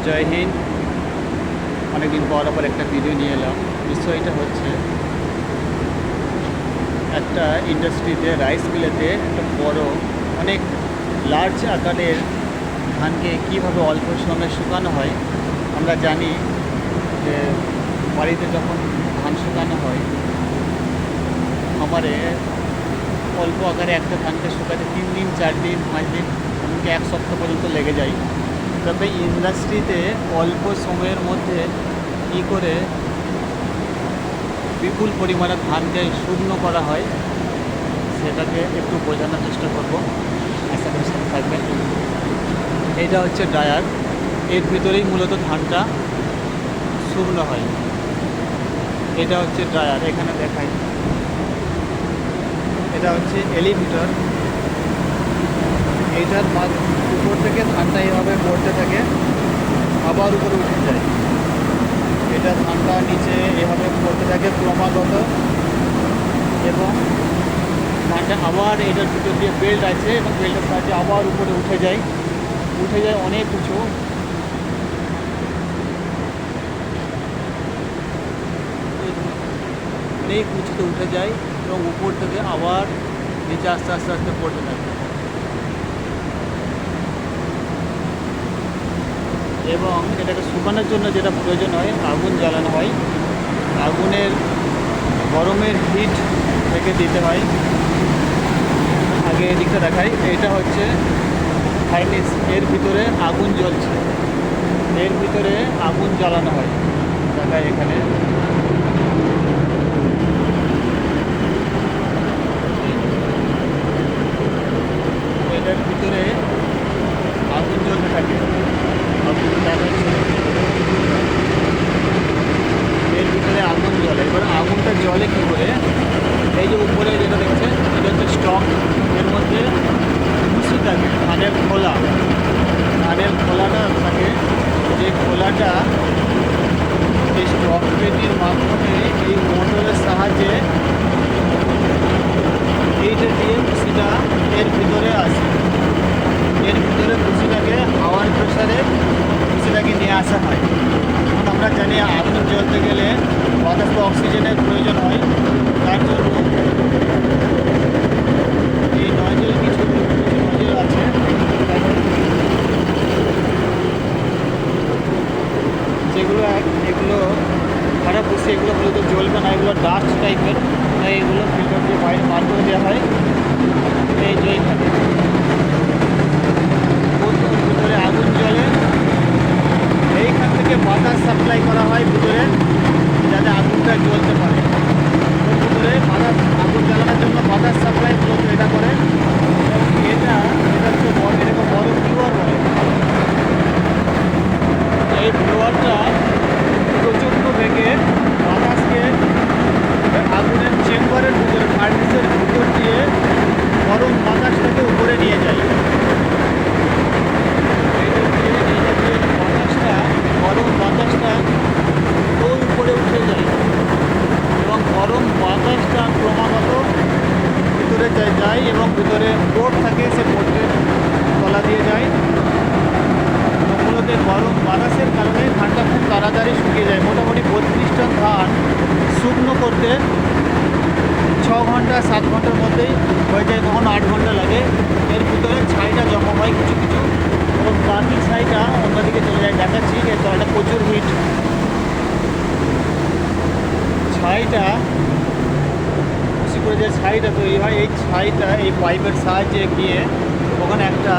জয় হিন্দ। অনেকদিন পর আবার একটা ভিডিও নিয়ে এলাম। বিষয়টা হচ্ছে একটা ইন্ডাস্ট্রিতে, রাইস মিলেতে একটা বড় অনেক লার্জ আকারের ধানকে কীভাবে অল্প সময়ে শুকানো হয়। আমরা জানি যে বাড়িতে যখন ধান শুকানো হয়, খামারে অল্প আকারে একটা ধানকে শুকাতে 3 দিন 4 দিন 5 দিন এমনকি 1 সপ্তাহ পর্যন্ত লেগে যায়। তবে ইন্ডাস্ট্রিতে অল্প সময়ের মধ্যে কী করে বিপুল পরিমাণে ধানকে শুকনো করা হয় সেটাকে একটু বোঝানোর চেষ্টা করব। আশা করি সাথে থাকবেন। এটা হচ্ছে ড্রায়ার, এর ভিতরেই মূলত ধানটা শুকনো হয়। এটা হচ্ছে ড্রায়ার, এখানে দেখাই। এটা হচ্ছে এলিভেটর। এইটার উপর থেকে ধানটা এইভাবে পড়তে থাকে, আবার উপরে উঠে যায়। এটা ধানটা নিচে এভাবে পড়তে থাকে ক্রমাগত, এবং ধানটা আবার এটার ভিতর দিয়ে বেল্ট আছে এবং বেল্টের সাহায্যে আবার উপরে উঠে যায় অনেক উঁচু। অনেক উঁচুতে উঠে যায় এবং উপর থেকে আবার নিচে আস্তে আস্তে আস্তে পড়তে থাকে। এবং এটাকে শুকানোর জন্য যেটা প্রয়োজন হয়, আগুন জ্বালানো হয়। আগুনের গরমের হিট থেকে দিতে হয়। আগে এদিকটা দেখাই। এটা হচ্ছে ফার্নেস, এর ভিতরে আগুন জ্বলছে, এর ভিতরে আগুন জ্বালানো হয়। দেখাই এখানে। এটার ভিতরে আগুন জ্বলতে থাকে, এর ভিতরে আগুন জ্বলে। এবার আগুনটা জ্বলে কী করে? এই যে উপরে যেটা দেখছেন, এটা হচ্ছে স্টক। এর মধ্যে ভুসি থাকে, ধানের খোলা, ধানের খোলাটা থাকে। যে খোলাটা এই স্টক পেটির মাধ্যমে এই মোটরের সাহায্যে এইটা দিয়ে ভুসিটা এর ভিতরে আসে। এর ভিতরে ভুসিটাকে হাওয়ার প্রেসারে ভুসিটাকে নিয়ে আসা হয়। এখন আমরা জানি আগুন জ্বলতে গেলে বাতাস বা অক্সিজেনের প্রয়োজন হয়। তার জন্য এই নজল, কিছু নজল আছে, এগুলো খারাপ ভুসি, এগুলো মূলত জ্বলবে না, এগুলো ডাস্ট টাইপের। তাই এগুলো ফিল্টার দিয়ে বাইরে বার করে দেওয়া হয়। এই যে এখানে ভিতরে আগুন জ্বলে, এইখান থেকে বাতাস সাপ্লাই করা হয় ভিতরে, যাতে আগুনটা জ্বলতে পারে। ভিতরে বাতাস, আগুন জ্বালানোর জন্য বাতাস সাপ্লাই মূলত এটা করে। এটা হচ্ছে এটাকে বড় ফ্লোয়ার বলে। এই ফ্লোয়ারটা প্রচণ্ড বেগে বাতাসকে আগুনের চেম্বারের ভিতরে, ফার্নেসের ভিতর দিয়ে গরম বাতাসটাকে উপরে নিয়ে যায়। গরম বাতাসটা ওই উপরে উঠে যায় এবং গরম বাতাসটা ক্রমাগত ভিতরে যায় এবং ভিতরে পোর্ট থাকে, সে পোর্টের তলা দিয়ে যায়। মূলত গরম বাতাসের কারণে ধানটা খুব তাড়াতাড়ি শুকিয়ে যায়। মোটামুটি 32 টন ধান শুকনো করতে 6 ঘন্টা 7 ঘন্টার মধ্যেই হয়ে যায়, তখন 8 ঘন্টা লাগে। এর ভিতরে ছাইটা জমা হয় কিছু কিছু, এবং বাকি ছাইটা অন্যদিকে চলে যায়। দেখাচ্ছি যে তলাটা প্রচুর হিট। ছাইটা বেশি করে যে ছাইটা তৈরি হয়, এই ছাইটা এই পাইপের সাহায্যে গিয়ে ওখানে একটা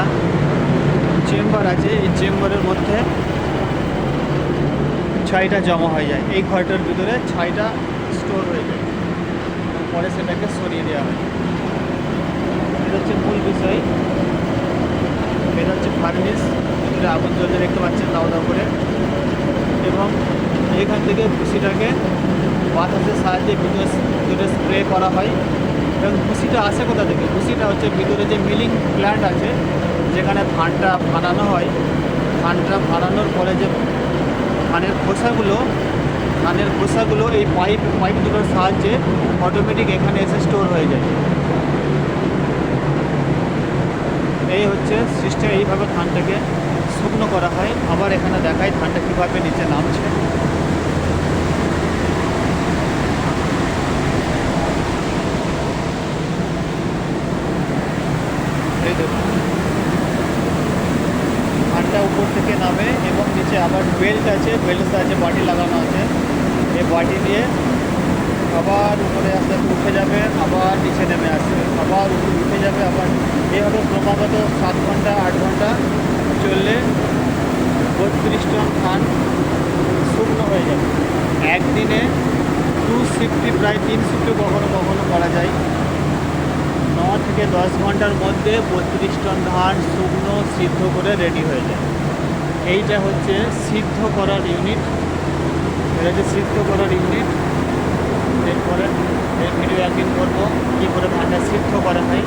চেম্বার আছে, এই চেম্বারের মধ্যে ছাইটা জমা হয়ে যায়। এই ঘরটার ভিতরে ছাইটা স্টোর হয়ে যায়, পরে সেটাকে সরিয়ে দেওয়া হয়। এটা হচ্ছে মূল বিষয়। এটা হচ্ছে ফার্নেস, ভিতরে আগুন জ্বলতে দেখতে পাচ্ছেন দাও দাও করে। এবং এখান থেকে ভুসিটাকে বাতাসের সাহায্যে ভিতরে স্প্রে করা হয়। এবং ভুসিটা আসে কোথা থেকে? ভুসিটা হচ্ছে ভিতরে যে মিলিং প্ল্যান্ট আছে, যেখানে ধানটা বানানো হয়। ধানটা বানানোর পরে যে ধানের খোসাগুলো এই পাইপগুলোর সাহায্যে অটোমেটিক এখানে এসে স্টোর হয়ে যায়। এই হচ্ছে সিস্টেম। এইভাবে ধানটাকে শুকনো শুকনো করা হয়। আবার এখানে দেখায় ধানটা কীভাবে নিচে নামছে। এই দেখুন ধানটা উপর থেকে নামে এবং নিচে আবার বেল্ট আছে, বেল্টের সাহায্যে বাটি লাগানো আছে। এই বাটি দিয়ে আবার উপরে আস্তে আস্তে উঠে যাবে, আবার নিচে নেমে আসবে, আবার উপরে উঠে যাবে, আবার এইভাবে ক্রমাগত 7 ঘন্টা 8 ঘন্টা চললে 32 টন ধান শুকনো হয়ে যাবে। একদিনে 2 শিফটে প্রায় 3 শিফটে কখনো কখনো করা যায়। 9 থেকে 10 ঘন্টার মধ্যে 32 টন ধান শুকনো সিদ্ধ করে রেডি হয়ে যায়। এইটা হচ্ছে সিদ্ধ করার ইউনিট। এটা হচ্ছে সিদ্ধ করার ইউনিট। এরপরে এই ভিডিও একদিন করবো কী করে ধানটা সিদ্ধ করা হয়।